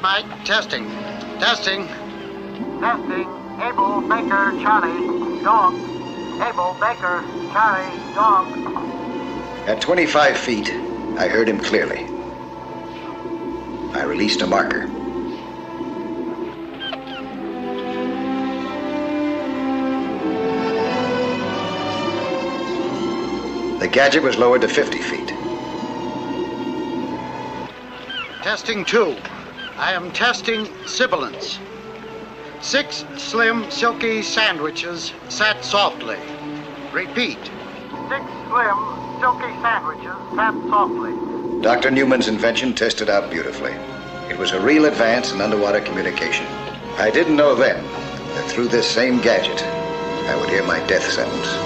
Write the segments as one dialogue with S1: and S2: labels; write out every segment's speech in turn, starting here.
S1: Mike. Testing. Testing.
S2: Testing. Able, Baker, Charlie, dog. Able, Baker, Charlie, dog.
S3: At 25 feet, I heard him clearly. I released a marker. The gadget was lowered to 50 feet.
S1: Testing 2. I am testing sibilance. 6 slim, silky sandwiches sat softly. Repeat.
S2: 6 slim, silky sandwiches sat softly.
S3: Dr. Newman's invention tested out beautifully. It was a real advance in underwater communication. I didn't know then that through this same gadget, I would hear my death sentence.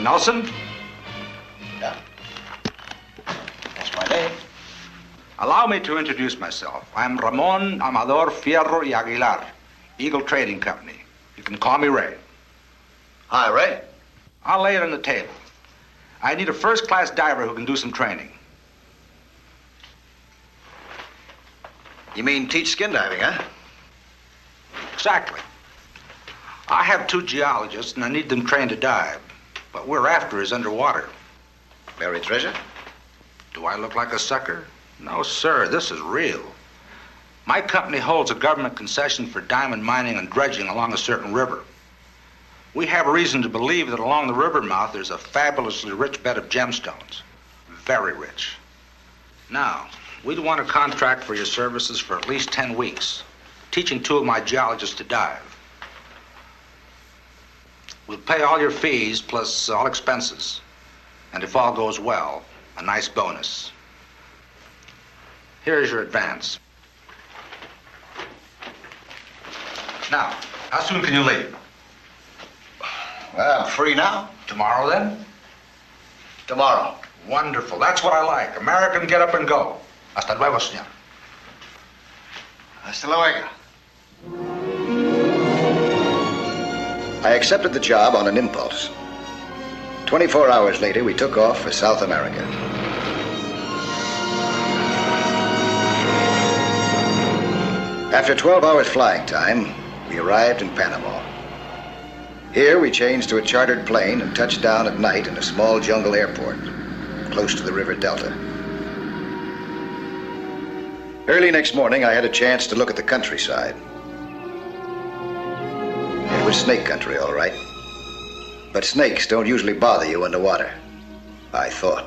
S4: Nelson?
S3: Yeah. That's my name.
S4: Allow me to introduce myself. I'm Ramon Amador Fierro y Aguilar, Eagle Trading Company. You can call me Ray.
S3: Hi, Ray.
S4: I'll lay it on the table. I need a first-class diver who can do some training.
S3: You mean teach skin diving, huh?
S4: Exactly. I have 2 geologists, and I need them trained to dive. What we're after is underwater.
S3: Buried treasure?
S4: Do I look like a sucker? No, sir. This is real. My company holds a government concession for diamond mining and dredging along a certain river. We have reason to believe that along the river mouth there's a fabulously rich bed of gemstones. Very rich. Now, we'd want a contract for your services for at least 10 weeks, teaching 2 of my geologists to dive. We'll pay all your fees plus all expenses. And if all goes well, a nice bonus. Here's your advance. Now, how soon can you leave?
S3: Well, I'm free now.
S4: Tomorrow, then?
S3: Tomorrow.
S4: Wonderful. That's what I like. American get up and go. Hasta luego, señor.
S3: Hasta luego. I accepted the job on an impulse. 24 hours later, we took off for South America. After 12 hours flying time, we arrived in Panama. Here, we changed to a chartered plane and touched down at night in a small jungle airport, close to the river delta. Early next morning, I had a chance to look at the countryside. It was snake country, all right. But snakes don't usually bother you underwater, I thought.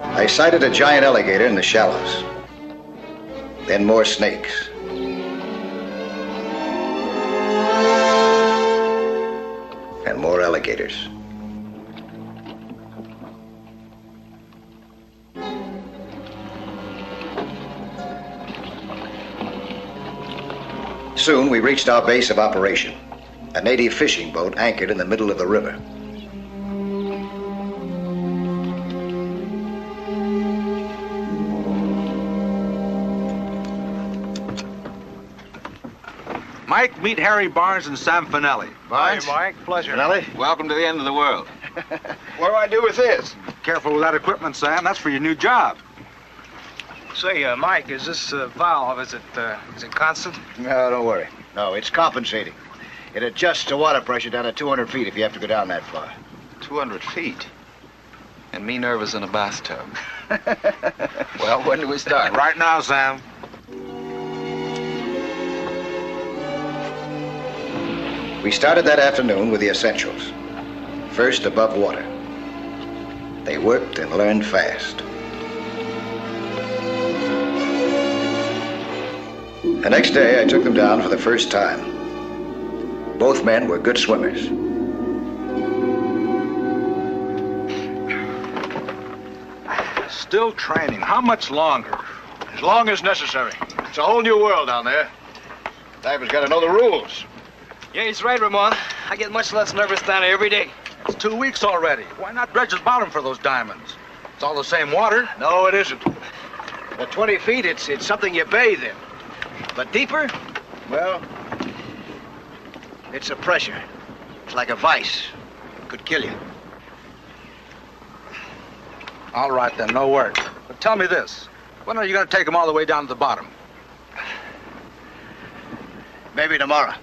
S3: I sighted a giant alligator in the shallows. Then more snakes. And more alligators. Soon we reached our base of operation, a native fishing boat anchored in the middle of the river.
S4: Mike, meet Harry Barnes and Sam Finelli.
S1: Barnes? Hey, Mike. Pleasure.
S3: Finelli?
S5: Welcome to the end of the world.
S1: What do I do with this?
S4: Careful with that equipment, Sam. That's for your new job.
S6: Say, Mike, is this valve, is it constant?
S3: No, don't worry. No, it's compensating. It adjusts the water pressure down to 200 feet if you have to go down that far.
S5: 200 feet. And me nervous in a bathtub. Well, when do we start?
S4: Right now, Sam.
S3: We started that afternoon with the essentials. First, above water. They worked and learned fast. The next day, I took them down for the first time. Both men were good swimmers.
S4: Still training. How much longer?
S1: As long as necessary. It's a whole new world down there. Divers got to know the rules.
S6: Yeah, he's right, Ramon. I get much less nervous down here every day.
S4: It's 2 weeks already. Why not dredge the bottom for those diamonds? It's all the same water.
S1: No, it isn't. At 20 feet, it's something you bathe in. But deeper, well, it's a pressure. It's like a vice. It could kill you.
S4: All right, then, no worries. But tell me this. When are you going to take them all the way down to the bottom?
S1: Maybe tomorrow.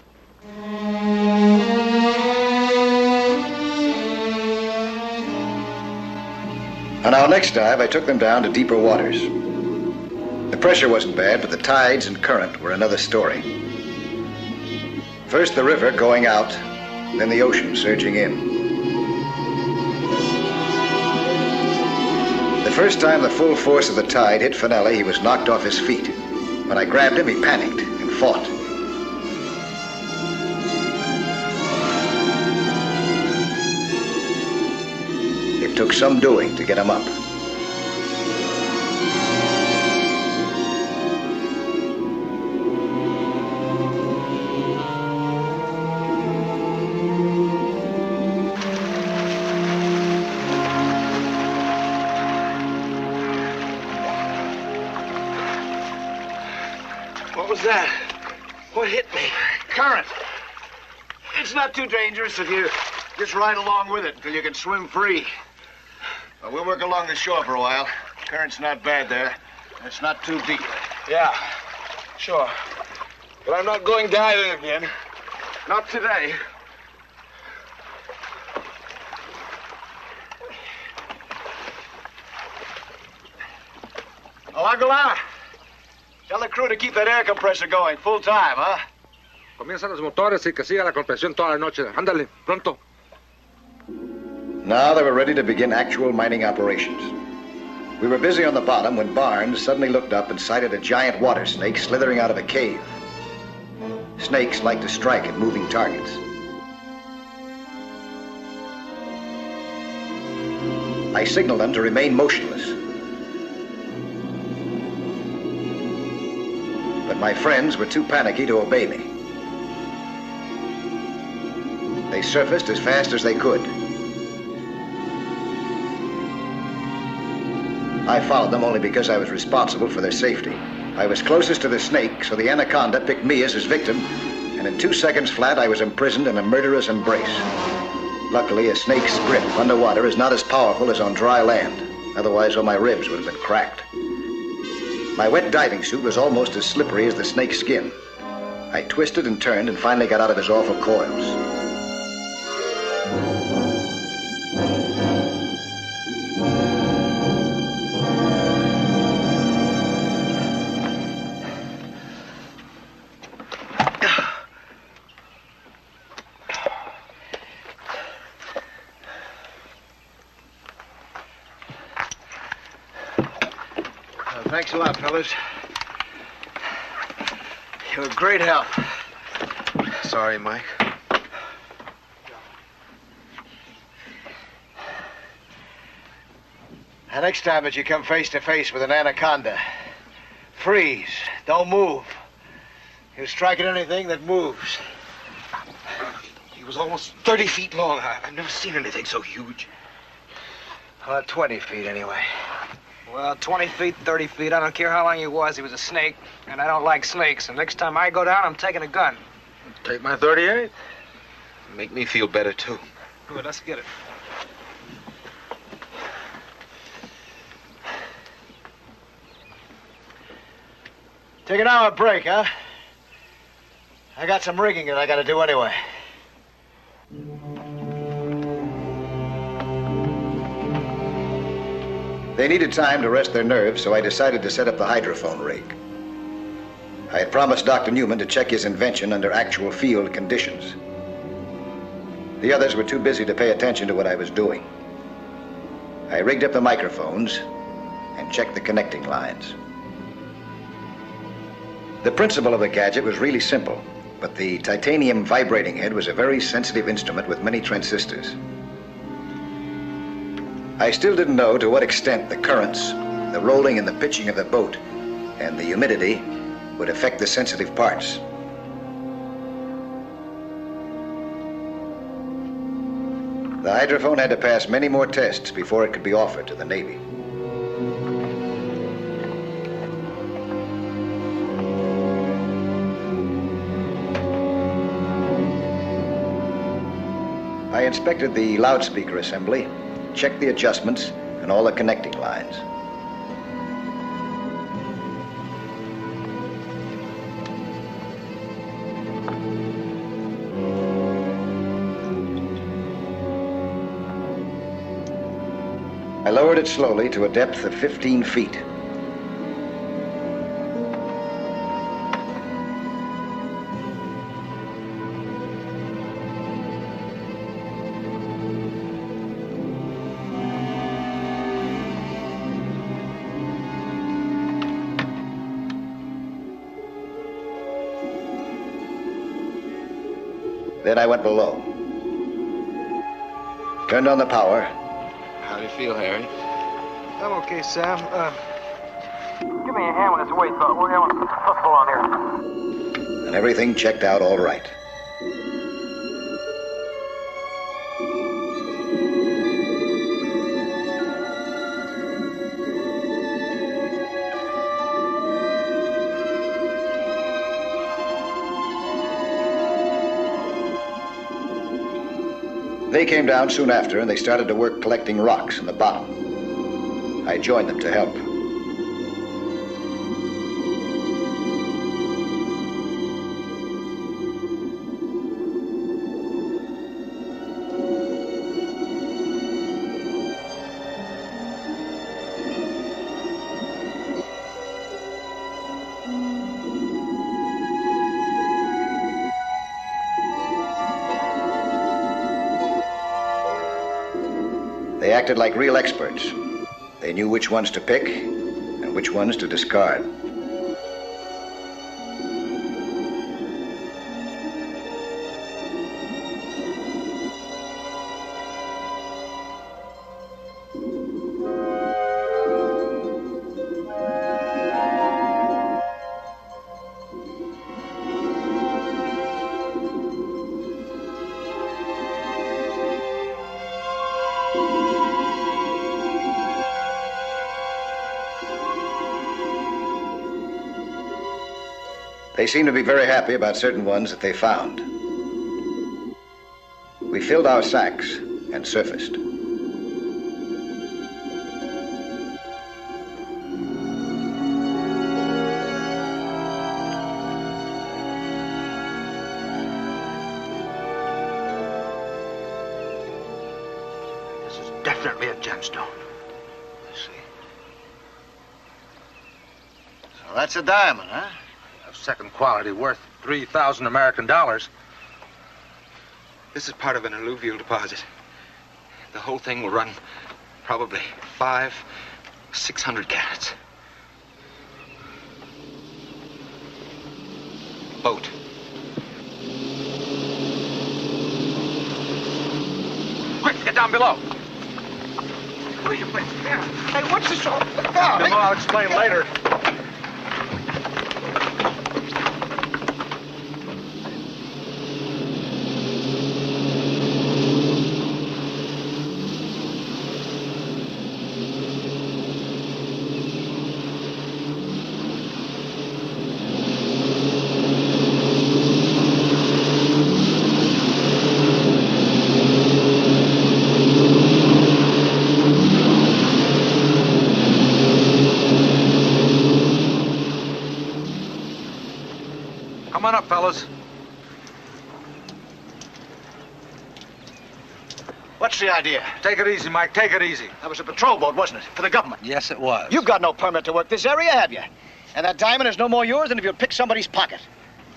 S3: On our next dive, I took them down to deeper waters. The pressure wasn't bad, but the tides and current were another story. First the river going out, then the ocean surging in. The first time the full force of the tide hit Finelli, he was knocked off his feet. When I grabbed him, he panicked and fought. It took some doing to get him up.
S1: What was that? What hit me? Current. It's not too dangerous if you just ride along with it until you can swim free. Well, we'll work along the shore for a while. Current's not bad there. It's not too deep.
S6: Yeah, sure. But I'm not going diving again. Not today.
S1: Oh, Aguilar, tell the crew to keep that air compressor going full time, huh?
S4: Comienza los motores y que siga la compresión toda la noche. Ándale, pronto.
S3: Now they were ready to begin actual mining operations. We were busy on the bottom when Barnes suddenly looked up and sighted a giant water snake slithering out of a cave. Snakes like to strike at moving targets. I signaled them to remain motionless. But my friends were too panicky to obey me. They surfaced as fast as they could. I followed them only because I was responsible for their safety. I was closest to the snake, so the anaconda picked me as his victim, and in 2 seconds flat, I was imprisoned in a murderous embrace. Luckily, a snake's grip underwater is not as powerful as on dry land. Otherwise, all my ribs would have been cracked. My wet diving suit was almost as slippery as the snake's skin. I twisted and turned and finally got out of his awful coils.
S1: Thanks a lot, fellas. You're a great help.
S5: Sorry, Mike.
S1: The next time that you come face to face with an anaconda, freeze. Don't move. He'll strike at anything that moves.
S6: He was almost 30 feet long. I've never seen anything so huge.
S1: 20 feet anyway.
S6: Well, 20 feet, 30 feet, I don't care how long he was a snake, and I don't like snakes. And next time I go down, I'm taking a gun.
S4: Take my 38.
S5: Make me feel better, too.
S6: Good, let's get it.
S1: Take an hour break, huh? I got some rigging that I gotta do anyway.
S3: They needed time to rest their nerves, so I decided to set up the hydrophone rig. I had promised Dr. Newman to check his invention under actual field conditions. The others were too busy to pay attention to what I was doing. I rigged up the microphones and checked the connecting lines. The principle of the gadget was really simple, but the titanium vibrating head was a very sensitive instrument with many transistors. I still didn't know to what extent the currents, the rolling and the pitching of the boat, and the humidity would affect the sensitive parts. The The hydrophone had to pass many more tests before it could be offered to the Navy. I inspected the loudspeaker assembly, checked the adjustments, and all the connecting lines. I lowered it slowly to a depth of 15 feet. Then I went below. Turned on the power.
S5: How do you feel, Harry?
S6: I'm okay, Sam.
S2: Give me a hand when it's weight, though, will you? Let's go on here.
S3: And everything checked out all right. They came down soon after, and they started to work collecting rocks in the bottom. I joined them to help. They acted like real experts. They knew which ones to pick and which ones to discard. They seemed to be very happy about certain ones that they found. We filled our sacks and surfaced.
S4: This is definitely a gemstone.
S1: Let's see. So that's a diamond, huh?
S4: Of second quality, worth 3,000 American dollars.
S5: This is part of an alluvial deposit. The whole thing will run probably 600 carats. Boat.
S4: Quick, get down below.
S6: Hey, what's this all about?
S4: I'll explain later. Come on up, fellas.
S1: What's the idea?
S4: Take it easy, Mike. Take it easy.
S1: That was a patrol boat, wasn't it? For the government.
S4: Yes, it was.
S1: You've got no permit to work this area, have you? And that diamond is no more yours than if you'd picked somebody's pocket.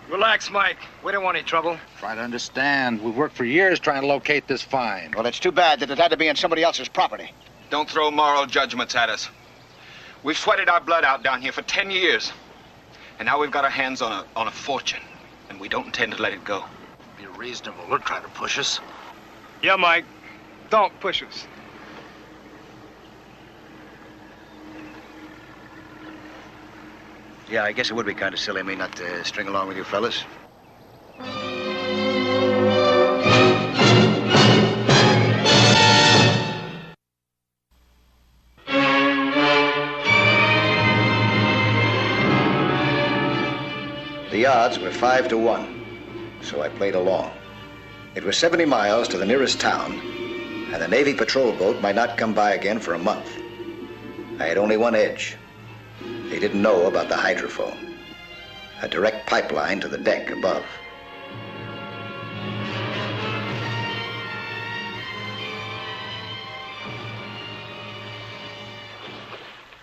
S6: Relax, Mike. We don't want any trouble.
S4: Try to understand. We've worked for years trying to locate this find.
S1: Well, it's too bad that it had to be on somebody else's property.
S5: Don't throw moral judgments at us. We've sweated our blood out down here for 10 years. And now we've got our hands on a fortune. And we don't intend to let it go.
S4: Be reasonable. They'll try to push us.
S6: Yeah, Mike. Don't push us.
S1: Yeah, I guess it would be kind of silly of me not to string along with you fellas.
S3: The odds were 5 to 1, so I played along. It was 70 miles to the nearest town, and the Navy patrol boat might not come by again for a month. I had only one edge. They didn't know about the hydrophone, a direct pipeline to the deck above.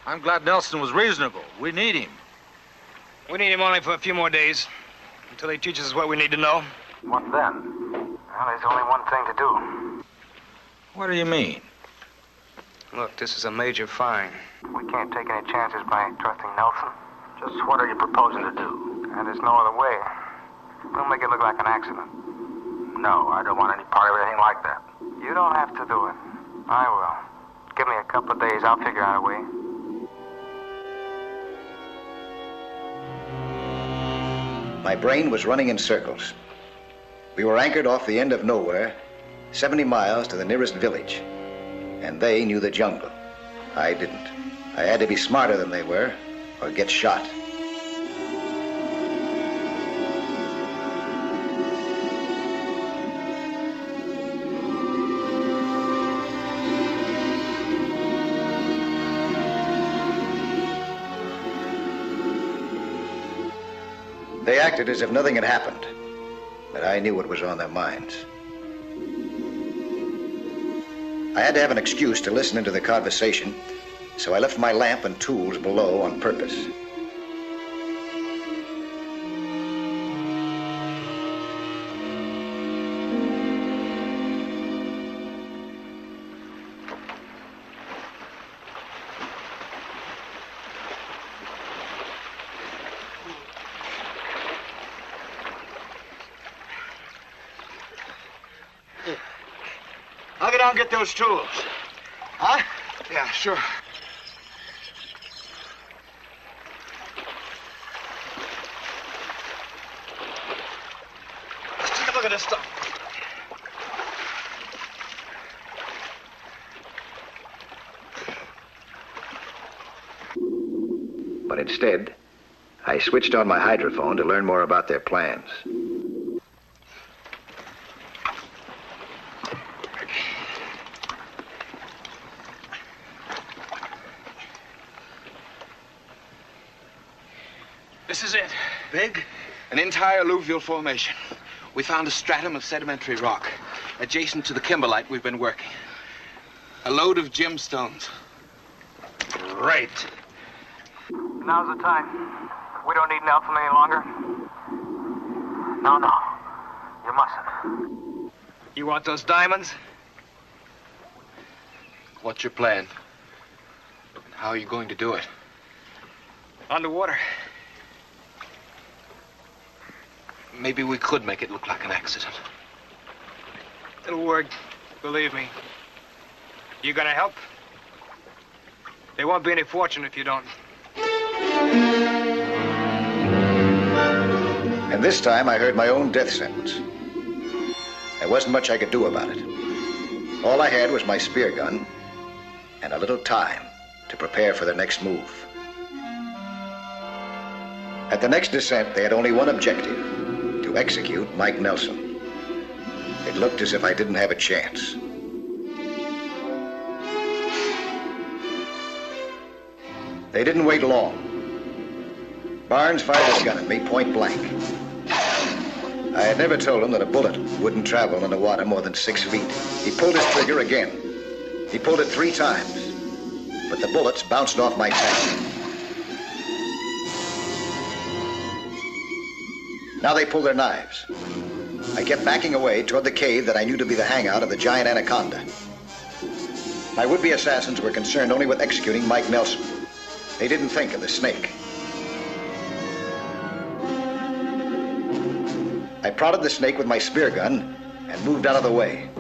S4: I'm glad Nelson was reasonable. We need him.
S6: We need him only for a few more days, until he teaches us what we need to know.
S2: What then? Well, there's only one thing to do.
S4: What do you mean?
S6: Look, this is a major find.
S2: We can't take any chances by trusting Nelson. Just what are you proposing to do? And there's no other way. We'll make it look like an accident. No, I don't want any part of anything like that. You don't have to do it. I will. Give me a couple of days, I'll figure out a way.
S3: My brain was running in circles. We were anchored off the end of nowhere, 70 miles to the nearest village. And they knew the jungle. I didn't. I had to be smarter than they were, or get shot. They acted as if nothing had happened, but I knew what was on their minds. I had to have an excuse to listen into the conversation, so I left my lamp and tools below on purpose.
S1: I'll get down and get those tools. Huh? Yeah, sure. Let's take a look at this stuff.
S3: But instead, I switched on my hydrophone to learn more about their plans.
S6: This is it.
S5: Big? An entire alluvial formation. We found a stratum of sedimentary rock adjacent to the kimberlite we've been working. A load of gemstones.
S4: Great.
S2: Now's the time. We don't need Nelson any longer. No. You mustn't.
S6: You want those diamonds?
S5: What's your plan? How are you going to do it?
S6: Underwater.
S5: Maybe we could make it look like an accident.
S6: It'll work. Believe me. You gonna help? There won't be any fortune if you don't.
S3: And this time I heard my own death sentence. There wasn't much I could do about it. All I had was my spear gun and a little time to prepare for the next move. At the next descent, they had only one objective: to execute Mike Nelson. It looked as if I didn't have a chance. They didn't wait long. Barnes fired his gun at me point blank. I had never told him that a bullet wouldn't travel in the water more than 6 feet. He pulled his trigger again. He pulled it 3 times, but the bullets bounced off my tank. Now they pulled their knives. I kept backing away toward the cave that I knew to be the hangout of the giant anaconda. My would-be assassins were concerned only with executing Mike Nelson. They didn't think of the snake. I prodded the snake with my spear gun and moved out of the way.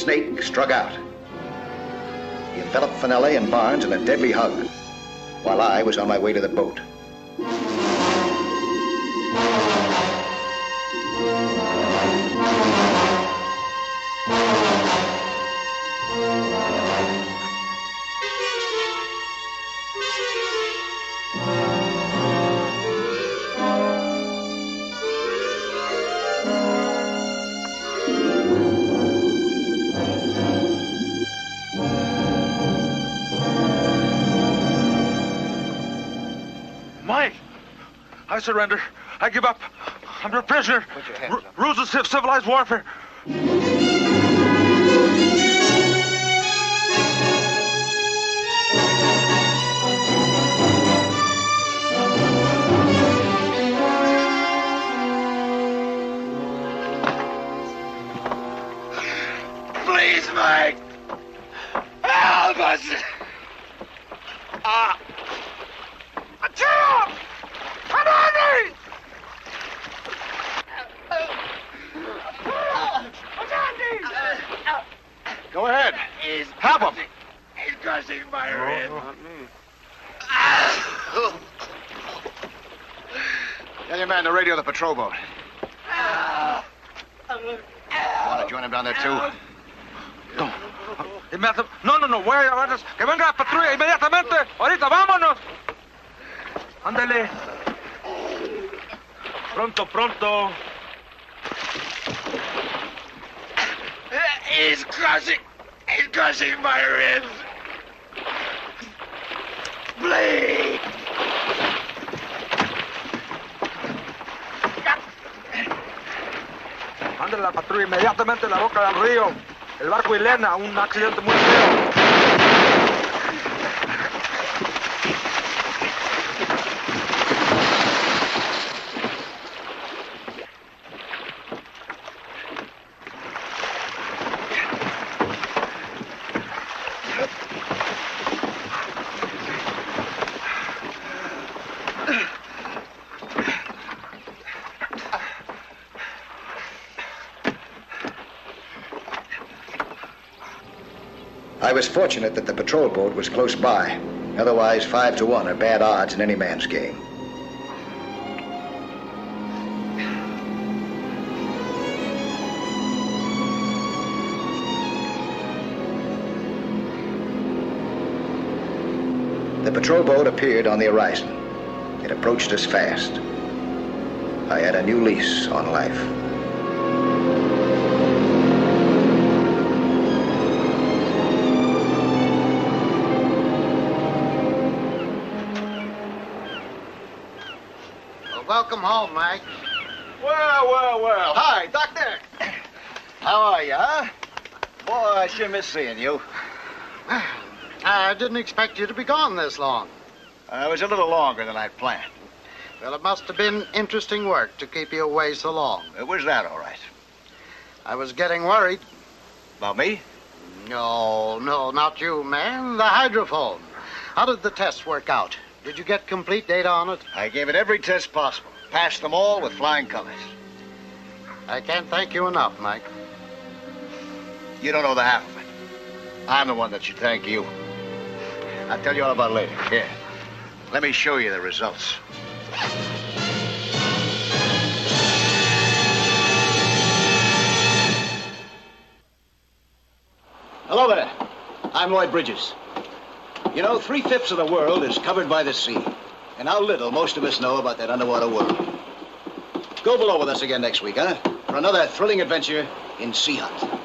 S3: snake struck out. He enveloped Finelli and Barnes in a deadly hug, while I was on my way to the boat.
S7: Mike, I surrender. I give up. I'm your prisoner.
S1: Put your hands up.
S7: Rules of civilized warfare.
S1: Please, Mike! Help us! Go ahead. Help him. He's crushing my ribs. Tell your man to radio the patrol boat. Want to join him down there, too?
S7: No. No. Vaya, que venga la patrulla inmediatamente. Ahorita, vámonos. Ándale. Pronto.
S1: He's crushing my ribs. Bleed.
S7: Ándale la patrulla inmediatamente en la boca del río. El barco Hilena, un accidente muy feo.
S3: I was fortunate that the patrol boat was close by. Otherwise, 5 to 1 are bad odds in any man's game. The patrol boat appeared on the horizon. It approached us fast. I had a new lease on life.
S8: Welcome home, Mike.
S1: Well. Hi, Doctor. How are you, huh? Boy, I sure miss seeing you.
S8: I didn't expect you to be gone this long.
S1: It was a little longer than I'd planned.
S8: Well, it must have been interesting work to keep you away so long.
S1: It was that, all right.
S8: I was getting worried.
S1: About me?
S8: No, not you, man. The hydrophone. How did the tests work out? Did you get complete data on it?
S1: I gave it every test possible. Passed them all with flying colors.
S8: I can't thank you enough, Mike.
S1: You don't know the half of it. I'm the one that should thank you. I'll tell you all about it later. Here, let me show you the results. Hello there. I'm Lloyd Bridges. You know, 3/5 of the world is covered by the sea. And how little most of us know about that underwater world. Go below with us again next week, huh? For another thrilling adventure in Sea Hunt.